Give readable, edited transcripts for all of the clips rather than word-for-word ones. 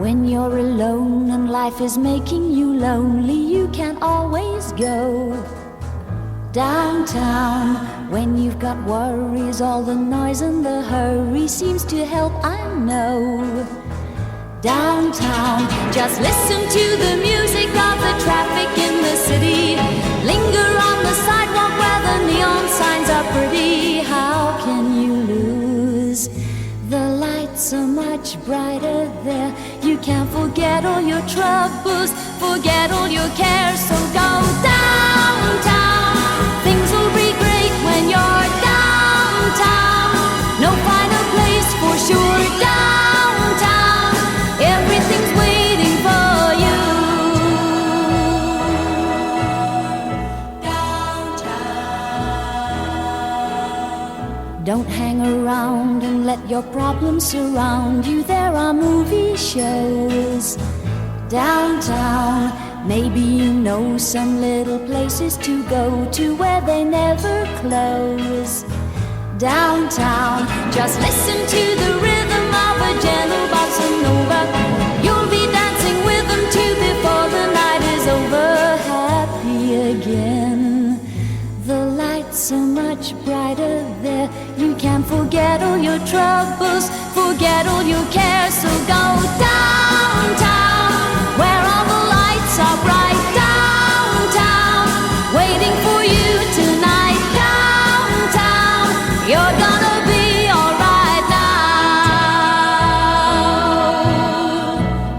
When you're alone and life is making you lonely, you can always go downtown. When you've got worries, all the noise and the hurry seems to help, I know. Downtown, just listen to the music of the traffic in the city. Linger on the sidewalk where the neon signs are pretty. How can you lose? The lights are much brighter there. You can forget all your troubles, forget all your cares. So go downtown. Things will be great when you're downtown. No finer place for sure. Downtown, everything's waiting for you. Downtown. Don't hang around and let your problems surround you. There are movie shows downtown. Maybe you know some little places to go to where they never close. Downtown, just listen to the rhythm of a gentle bossa nova. You'll be dancing with them too before the night is over. Happy again. The lights are much brighter there. You can forget all your troubles, forget all your cares. So go downtown, where all the lights are bright. Downtown, waiting for you tonight. Downtown, you're gonna be alright now.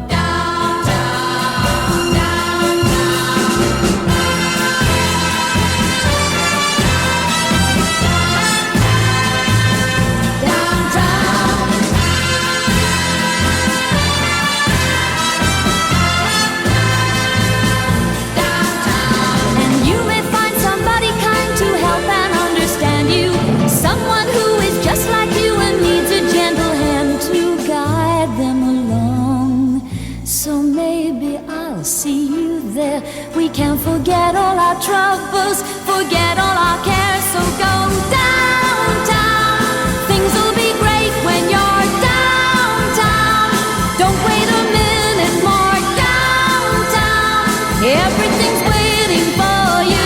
Downtown, and you may find somebody kind to help and understand you. Someone who is just like you and needs a gentle hand to guide them along. So maybe I'll see you there. We can forget all our troubles, forget all our cares. So go downtown. Things will be great when you're downtown. Don't wait a minute more. Downtown, everything's waiting for you.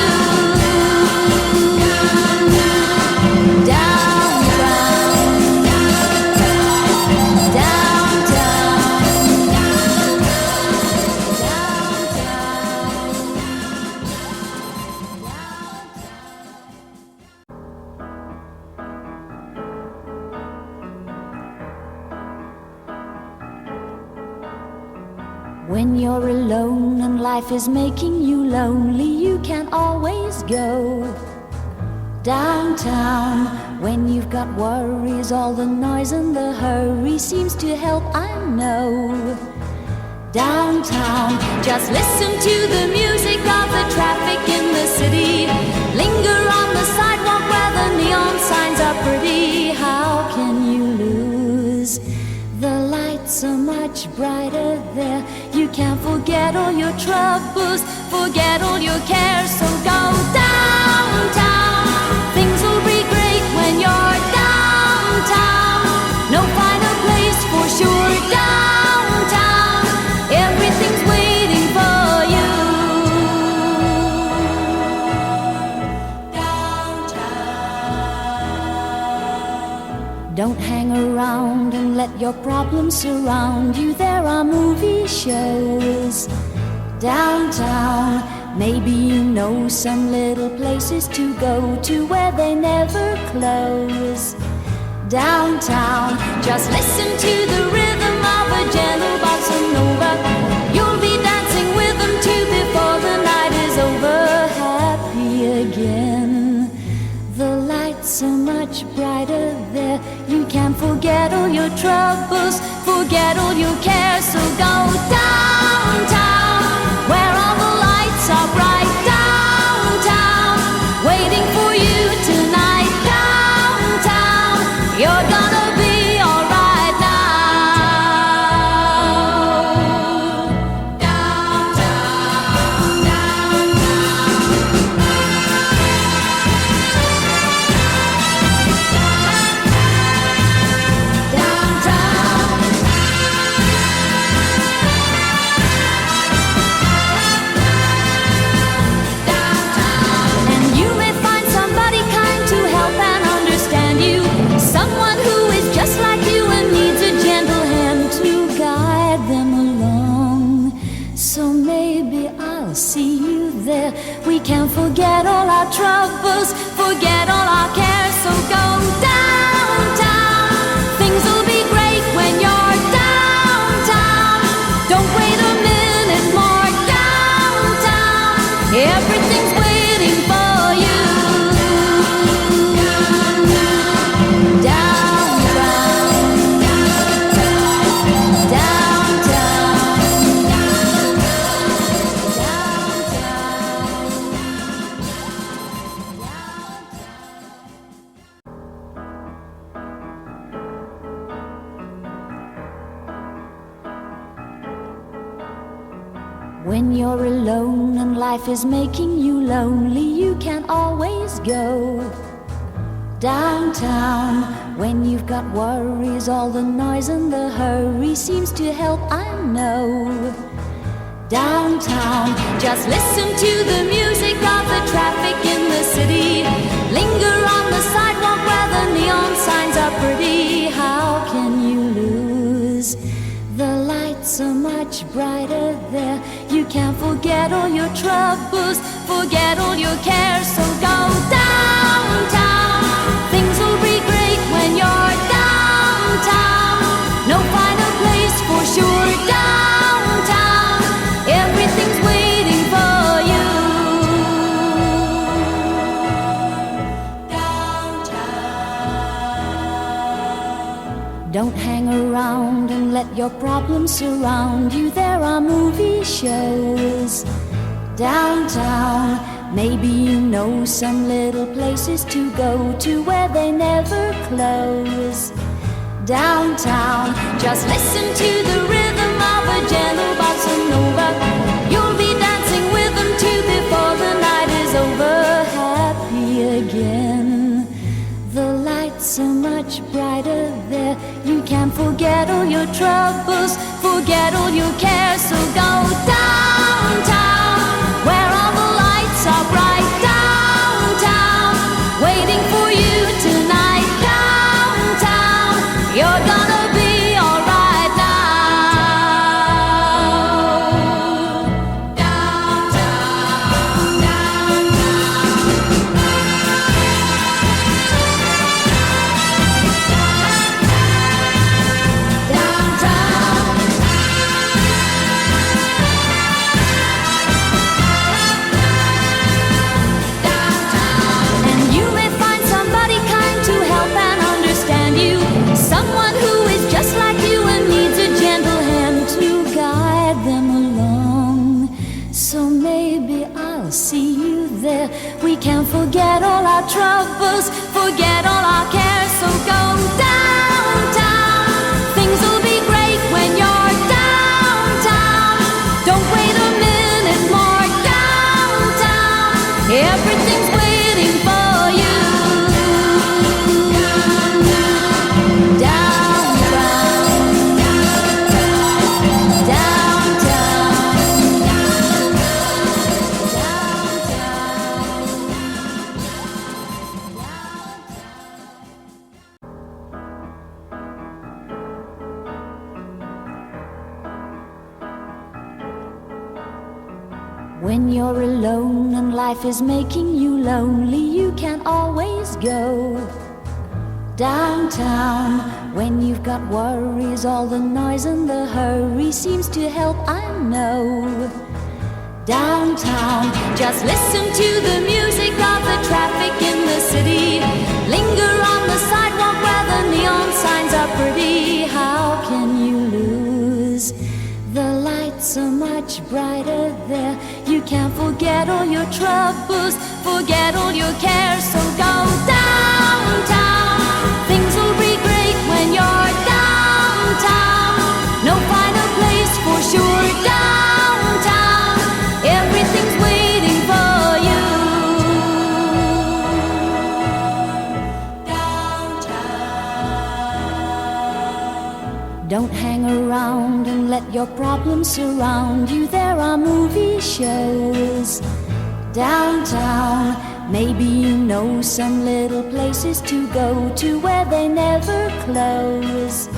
When you're alone and life is making you lonely, you can always go downtown. When you've got worries, all the noise and the hurry seems to help, I know. Downtown, just listen to the music of the traffic in the city. Linger on the sidewalk where the neon signs are pretty. How can you lose? The lights are much brighter there. You can forget all your troubles, forget all your cares. So go downtown. Things will be great when you're downtown. No finer place for sure. Downtown, everything's waiting for you. Downtown. Don't hang around and let your problems surround you. There are movie shows downtown. Maybe you know some little places to go to where they never close. Downtown, just listen to the rhythm of a gentle bossa nova. You'll be dancing with them too before the night is over. Happy again. The lights are much brighter there. You can forget all your troubles, forget all your cares. So go downtown, where all the lights are bright. Downtown, waiting for you tonight. Downtown, you're gonna be alright now. Downtown, downtown. When you're alone and life is making you lonely, you can always go downtown. When you've got worries, all the noise and the hurry seems to help, I know. Downtown, just listen to the music of the traffic in the city. Linger on the sidewalk where the neon signs are pretty. How can you lose? The lights are much brighter there. You can't forget all your troubles, forget all your cares. So go downtown. Things will be great when you're downtown. No finer place for sure. Downtown, everything's waiting for you. Downtown. Don't hang around and let your problems surround you. There are movie shows downtown. Maybe you know some little places to go to where they never close. Downtown, just listen to the rhythm of a gentle bossa nova. You'll be dancing with them too before the night is over. Happy again. The lights are much brighter there. You can forget all your troubles, forget all your cares. So go downtown, where all the lights are bright. Downtown, waiting for you tonight. Downtown, you're gonna be alright now. Downtown, and you may find somebody kind to help and understand you. Someone who is just like you and needs a gentle hand to guide them along. So maybe I'll see you there. We can forget all our troubles, forget all our cares. So go downtown. Things will be great when you're downtown. Don't wait a minute more. Downtown, everything's waiting for you. Downtown, when you're alone and life is making you lonely, you can always go downtown. When you've got worries, all the noise and the hurry seems to help, I know. Downtown, just listen to the music of the traffic in the city. Linger on the sidewalk where the neon signs are pretty. How can you lose? The lights are much brighter there. You can't forget all your troubles, forget all your cares. So go downtown. Things will be great when you're downtown. No finer place for sure. Downtown, everything's waiting for you. Downtown. Don't hang around and let your problems surround you. There are movie shows downtown. Maybe you know some little places to go to where they never close.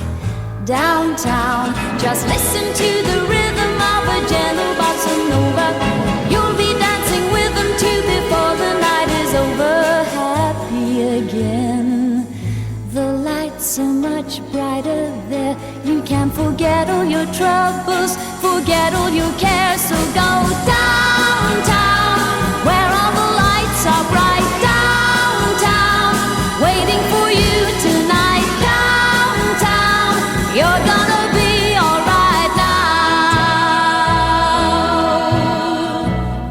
Downtown, just listen to the rhythm of a gentle bossa nova. You'll be dancing with them too before the night is over. Happy again. The lights are much brighter there. You can forget all your troubles, forget all your cares. So go downtown, where all the lights are bright. Downtown, waiting for you tonight. Downtown, you're gonna be alright now.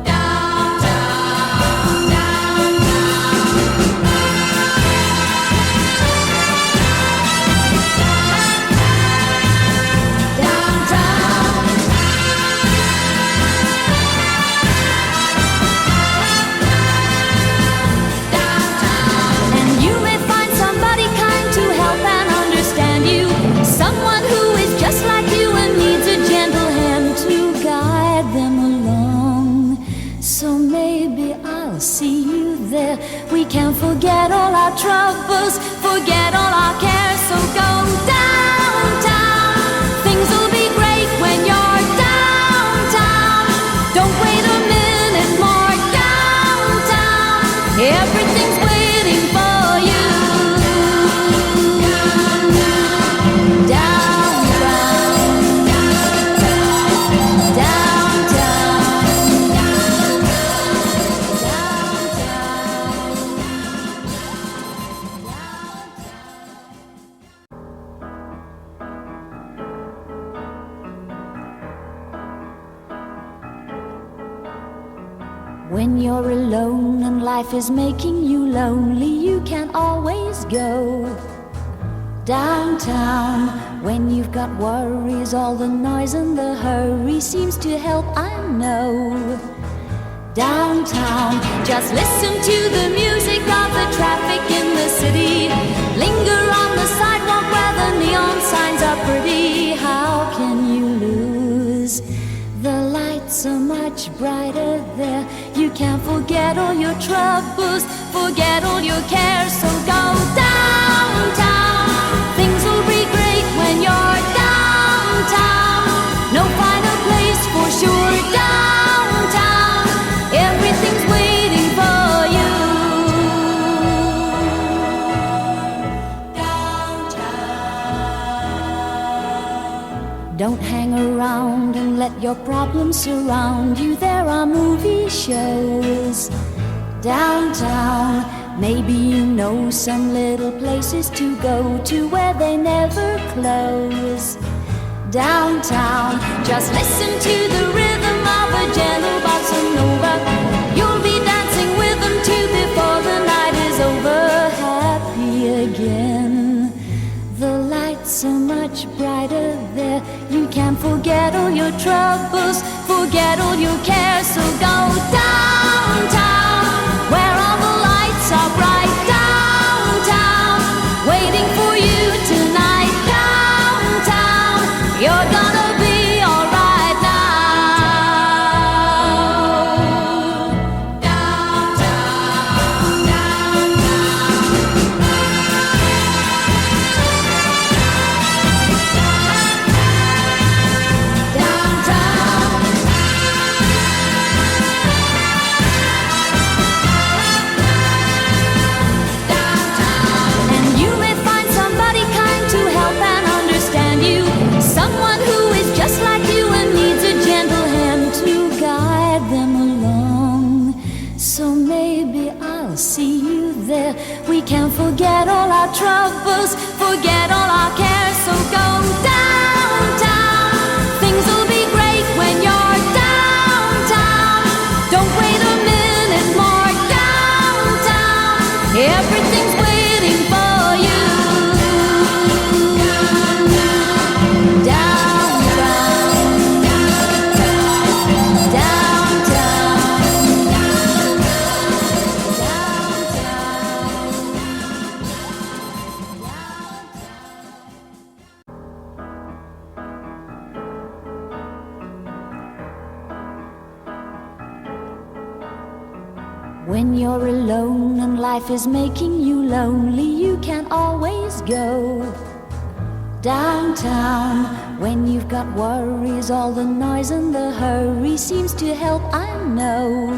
Downtown, downtown. We can forget all our troubles, forget all our cares. So go downtown. Things will be great when you're downtown. Don't wait a minute more. Downtown, everything's waiting for you. When you're alone and life is making you lonely, you can always go downtown. When you've got worries, all the noise and the hurry seems to help, I know. Downtown, just listen to the music of the traffic in the city. Linger on the sidewalk where the neon signs are pretty. How can you lose? The lights are much brighter there. You can't forget all your troubles, forget all your cares. So go downtown. Things will be great when you're downtown. No finer place for sure. Downtown, everything's waiting for you. Downtown. Don't hang around and let your problems surround you. There are movie shows downtown. Maybe you know some little places to go to where they never close. Downtown, just listen to the rhythm of a gentle bossa nova. You'll be dancing with them too before the night is over. Happy again. The lights are much brighter there. You can't forget all your troubles, forget all your cares. So go downtown, where all the lights are bright. Downtown, waiting for you tonight. Downtown, you're gonna be alright now. Downtown, and you may find somebody kind to help and understand you. Someone who is just like you and needs a gentle hand to guide them along. So maybe I'll see you there. We can forget all our troubles, forget all our cares. So go downtown. Things will be great when you're downtown. Don't wait a minute more. Downtown, everything's waiting for you. When you're alone and life is making you lonely, you can always go downtown. When you've got worries, all the noise and the hurry seems to help, I know.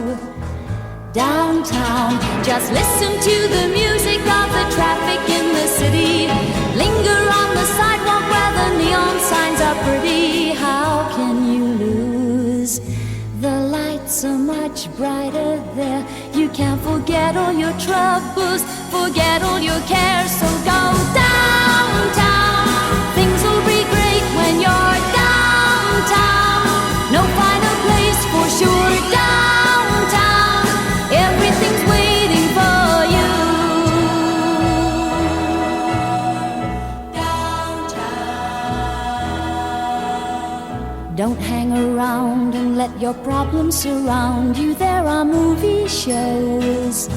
Downtown, just listen to the music of the traffic in the city. Linger on the sidewalk where the neon signs are pretty. How can you lose? The lights are much brighter there. You can't forget all your troubles, forget all your cares. So go downtown. Things will be great when you're downtown. No finer place for sure. Downtown, everything's waiting for you. Downtown. Don't hang around and let your problems surround you. There are movie shows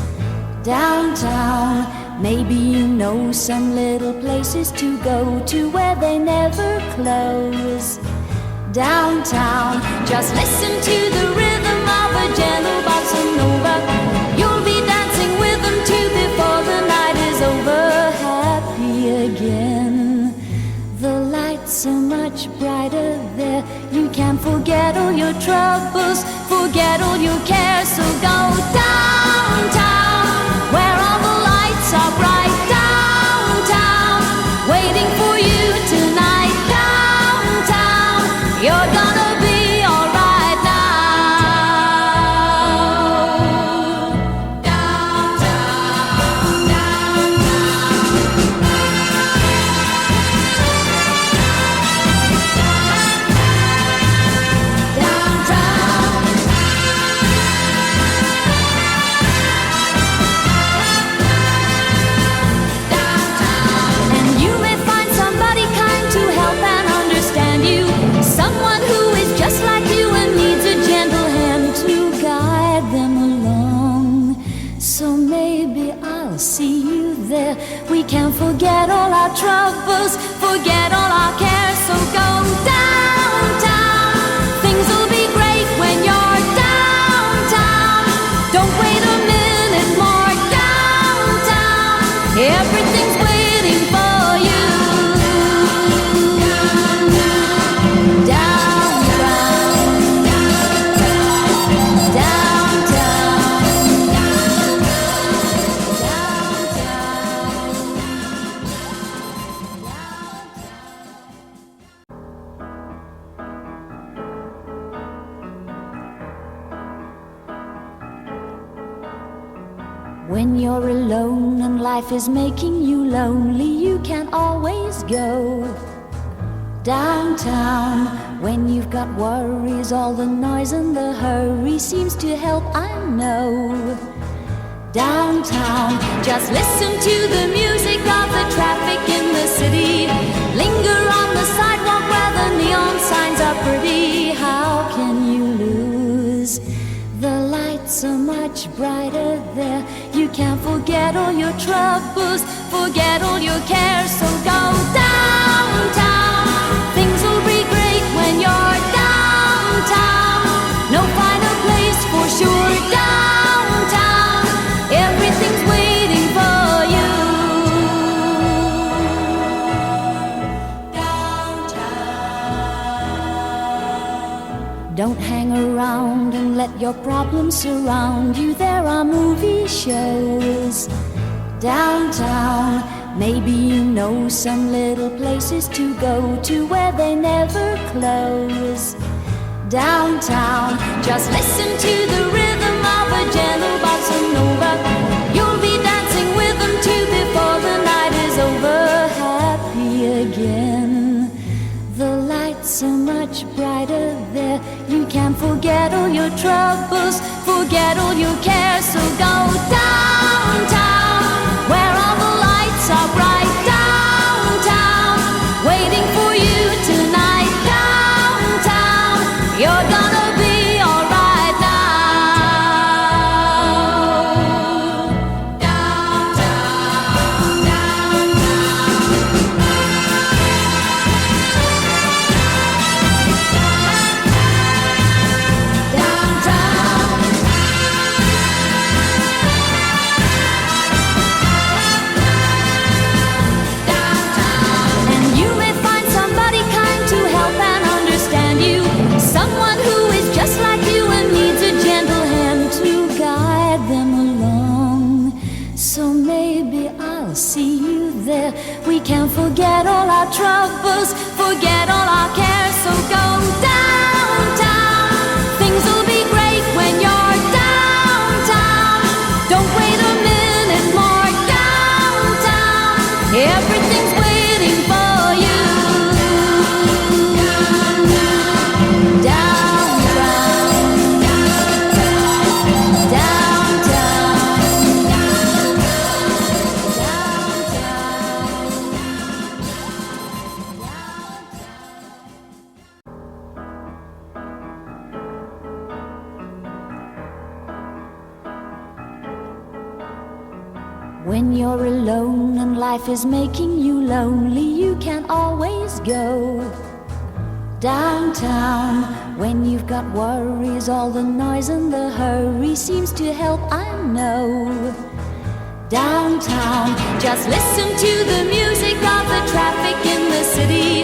downtown. Maybe you know some little places to go to where they never close. Downtown, just listen to the rhythm of a gentle bossa nova. You'll be dancing with them too forget all your troubles, forget all your cares. So go downtown, where all the lights are bright. Downtown, waiting for you tonight. Downtown, you're gonna be alright now. Downtown, and you may find somebody kind to help and understand you, someone who is just like you and needs a gentle hand to guide them along. So maybe I'll see you there. We can forget all our troubles, forget all our cares. So go downtown, things will be great when you're downtown. Don't wait a minute more. Downtown, everything's waiting for you. Downtown, when you're alone and life is making you lonely, you can always go downtown. When you've got worries, all the noise and the hurry seems to help, I know. Downtown, just listen to the music of the traffic in the city. Linger on the sidewalk where the neon signs are pretty. How can you lose? The lights are much brighter there. You can forget all your troubles, forget all your cares. So go downtown, things will be great when you're downtown. No finer place for sure. Downtown, everything's waiting for you. Downtown, don't hang around and let your problems surround you. There are movie shows downtown. Maybe you know some little places to go to where they never close. Downtown, just listen to the rhythm of a gentle bossa nova. You'll be dancing with them too before the night is over. Happy again. The lights are much brighter there. You can forget all your troubles, forget all your cares. So go downtown, where all the lights are bright. Downtown, waiting for you tonight. Downtown, you're gonna be alright now. Downtown, and you may find somebody kind to help and understand you, someone who is just like you and needs a gentle hand to guide them along. So maybe I'll see you there. We can forget all our troubles, forget all our cares. So go downtown, things will be great when you're downtown. Don't wait a minute more. Downtown, everything's waiting for you. Downtown, when you're alone and life is making you lonely, you can always go downtown. When you've got worries, all the noise and the hurry seems to help, I know. Downtown, just listen to the music of the traffic in the city.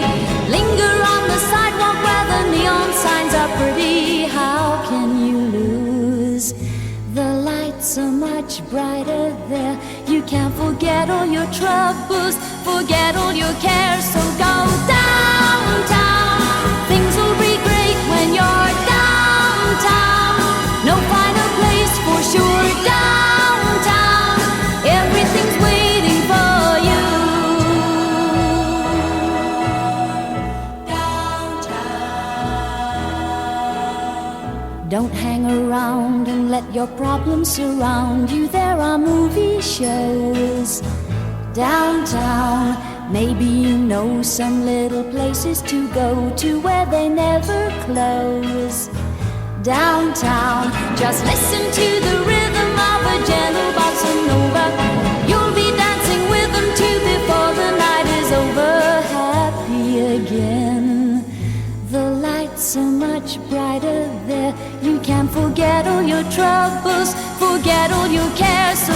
Linger on the sidewalk where the neon signs are brighter there. You can't forget all your troubles, forget all your cares. So go downtown, things will be great when you're downtown. No finer place for sure, downtown. Everything's waiting for you. Downtown. Don't hang around and let your problems surround you. There are movie shows downtown. Maybe you know some little places to go to where they never close. Downtown, just listen to the rhythm of a gentle bossa nova. You'll be dancing with them too before the night is over. Happy again. The lights so much brighter there. You can't forget all your troubles, forget all your cares. So